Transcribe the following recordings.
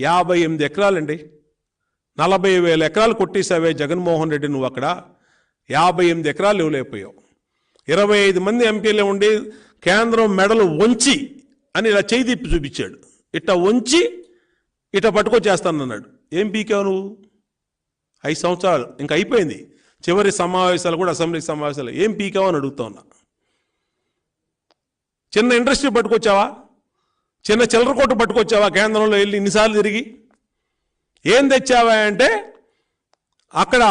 58 ఎకరాలండి. 40,000 ఎకరాలు కొట్టేసావే జగన్మోహన్ రెడ్డి, నువ్వు అక్కడ 58 ఎకరాలు ఇవ్వలేకపోయావు. 25 మంది ఎంపీలు ఉండి కేంద్రం మెడలు వంచి అని ఇలా చేయి తిప్పి చూపించాడు. ఇట్లా వంచి ఇట్లా పట్టుకొచ్చేస్తానన్నాడు. ఏం పీకావు నువ్వు? 5 సంవత్సరాలు ఇంకా అయిపోయింది. చివరి సమావేశాలు కూడా అసెంబ్లీ సమావేశాలు ఏం పీకావు అని అడుగుతా ఉన్నా. చిన్న ఇండస్ట్రీ పట్టుకొచ్చావా? చిన్న చిల్లర కొట్టు పట్టుకొచ్చావా? కేంద్రంలో వెళ్ళి ఇన్నిసార్లు తిరిగి ఏం తెచ్చావా అంటే అక్కడ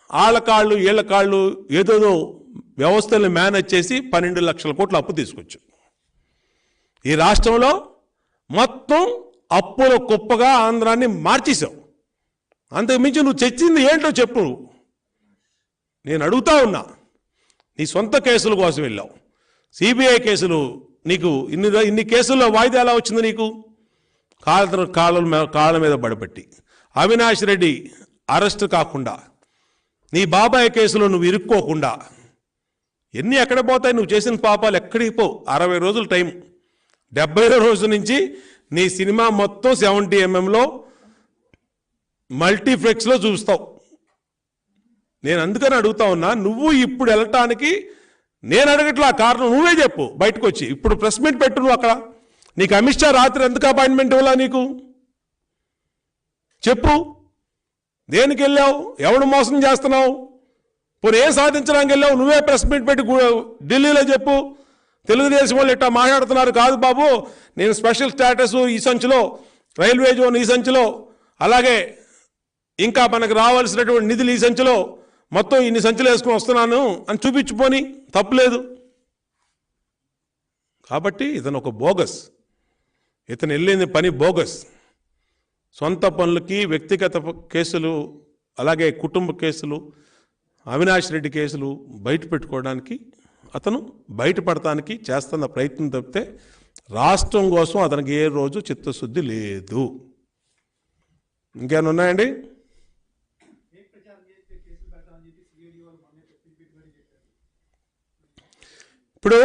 ఆళ్ళకాళ్ళు ఈళ్ళకాళ్ళు ఏదోదో వ్యవస్థల్ని మేనేజ్ చేసి 12 లక్షల కోట్ల అప్పు తీసుకొచ్చు. ఈ రాష్ట్రంలో మొత్తం అప్పుల కుప్పగా ఆంధ్రాన్ని మార్చేశావు. అంతకుమించి నువ్వు తెచ్చింది ఏంటో చెప్పు. నేను అడుగుతా ఉన్నా. నీ సొంత కేసుల కోసం వెళ్ళావు. సిబిఐ కేసులు నీకు ఇన్ని కేసుల్లో వాయిదా ఎలా వచ్చింది? నీకు కాళ్ళ మీద పడబెట్టి అవినాష్ రెడ్డి అరెస్ట్ కాకుండా, నీ బాబాయ్ కేసులో నువ్వు ఇరుక్కోకుండా ఎన్ని ఎక్కడ పోతాయి? నువ్వు చేసిన పాపాలు ఎక్కడికి పో. 60 రోజులు టైం. 70 రోజుల నుంచి నీ సినిమా మొత్తం 70 mm మల్టీప్లెక్స్లో చూస్తావు. నేను అందుకని అడుగుతా ఉన్నా. నువ్వు ఇప్పుడు వెళ్ళటానికి నేను అడగట్లా, కారణం నువ్వే చెప్పు బయటకు వచ్చి. ఇప్పుడు ప్రెస్ మీట్ పెట్టు నువ్వు అక్కడ. నీకు అమిత్ షా రాత్రి ఎందుకు అపాయింట్మెంట్ ఇవ్వాలా? నీకు చెప్పు. దేనికి వెళ్ళావు? ఎవడు మోసం చేస్తున్నావు? పోనీ ఏం సాధించడానికి వెళ్ళావు? నువ్వే ప్రెస్ మీట్ పెట్టి ఢిల్లీలో చెప్పు. తెలుగుదేశం వాళ్ళు ఇట్టా మాట్లాడుతున్నారు. కాదు బాబు, నేను స్పెషల్ స్టేటస్ ఈ సంచిలో, రైల్వే జోన్ ఈ సంచిలో, అలాగే ఇంకా మనకు రావాల్సినటువంటి నిధులు ఈ సంచిలో, మొత్తం ఇన్ని సంచులు వేసుకుని వస్తున్నాను అని చూపించుకొని తప్పులేదు. కాబట్టి ఇతను ఒక బోగస్. ఇతను వెళ్ళింది పని బోగస్. సొంత పనులకి వ్యక్తిగత కేసులు, అలాగే కుటుంబ కేసులు, అవినాష్ రెడ్డి కేసులు బయట పెట్టుకోవడానికి, అతను బయటపడటానికి చేస్తున్న ప్రయత్నం తప్పితే రాష్ట్రం కోసం అతనికి ఏ రోజు చిత్తశుద్ధి లేదు. ఇంకేమైనా ఉన్నాయండి? ఇప్పుడు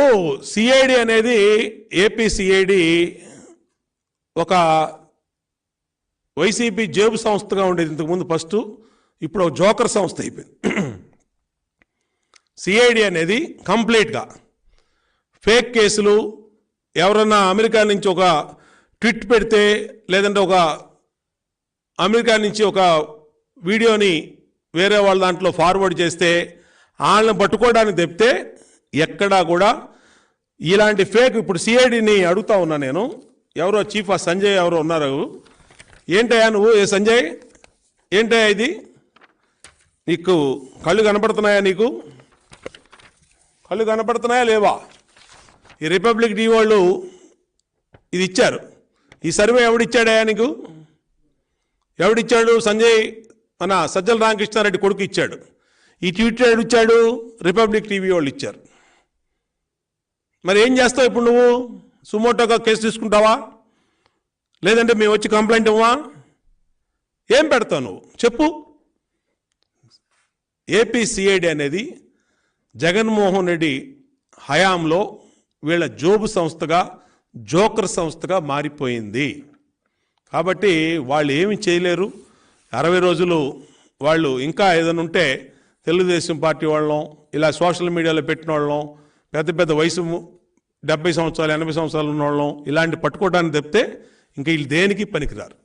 సిఐడి అనేది, ఏపీ సిఐడి ఒక వైసీపీ జేబు సంస్థగా ఉండేది ఇంతకుముందు ఫస్ట్. ఇప్పుడు ఒక జోకర్ సంస్థ అయిపోయింది. సిఐడి అనేది కంప్లీట్గా ఫేక్ కేసులు, ఎవరన్నా అమెరికా నుంచి ఒక ట్వీట్ పెడితే, లేదంటే ఒక అమెరికా నుంచి ఒక వీడియోని వేరే వాళ్ళ దాంట్లో ఫార్వర్డ్ చేస్తే వాళ్ళని పట్టుకోవడానికి తెప్పితే ఎక్కడా కూడా ఇలాంటి ఫేక్. ఇప్పుడు సిఐడిని అడుగుతా ఉన్నా నేను. ఎవరో చీఫ్ సంజయ్ ఎవరో ఉన్నారు. ఏంటయ్యా నువ్వు? ఏ సంజయ్, ఏంటయ్యా ఇది? నీకు కళ్ళు కనపడుతున్నాయా? నీకు కళ్ళు కనపడుతున్నాయా లేవా? ఈ రిపబ్లిక్ టీవీ వాళ్ళు ఇది ఇచ్చారు. ఈ సర్వే ఎవడిచ్చాడయ్యా నీకు? ఎవడిచ్చాడు? సంజయ్ మన సజ్జల రామకృష్ణారెడ్డి కొడుకు ఇచ్చాడు. ఈ ట్వీట్ ఎవడిచ్చాడు? రిపబ్లిక్ టీవీ వాళ్ళు ఇచ్చారు. మరి ఏం చేస్తావు ఇప్పుడు నువ్వు? సుమోటోగా కేసు తీసుకుంటావా? లేదంటే మేము వచ్చి కంప్లైంట్ ఇవ్వవా? ఏం పెడతావు నువ్వు? చెప్పు. ఏపీ సిఐడి అనేది జగన్మోహన్ రెడ్డి హయాంలో వీళ్ళ జోబు సంస్థగా, జోకర్ సంస్థగా మారిపోయింది. కాబట్టి వాళ్ళు ఏమి చేయలేరు. 60 రోజులు వాళ్ళు ఇంకా ఏదైనా ఉంటే తెలుగుదేశం పార్టీ వాళ్ళం, ఇలా సోషల్ మీడియాలో పెట్టిన వాళ్ళం, పెద్ద పెద్ద వయసు 70 సంవత్సరాలు 80 సంవత్సరాలు ఉన్న వాళ్ళం ఇలాంటి పట్టుకోవడానికి తప్పితే ఇంకా వీళ్ళు దేనికి పనికిరారు.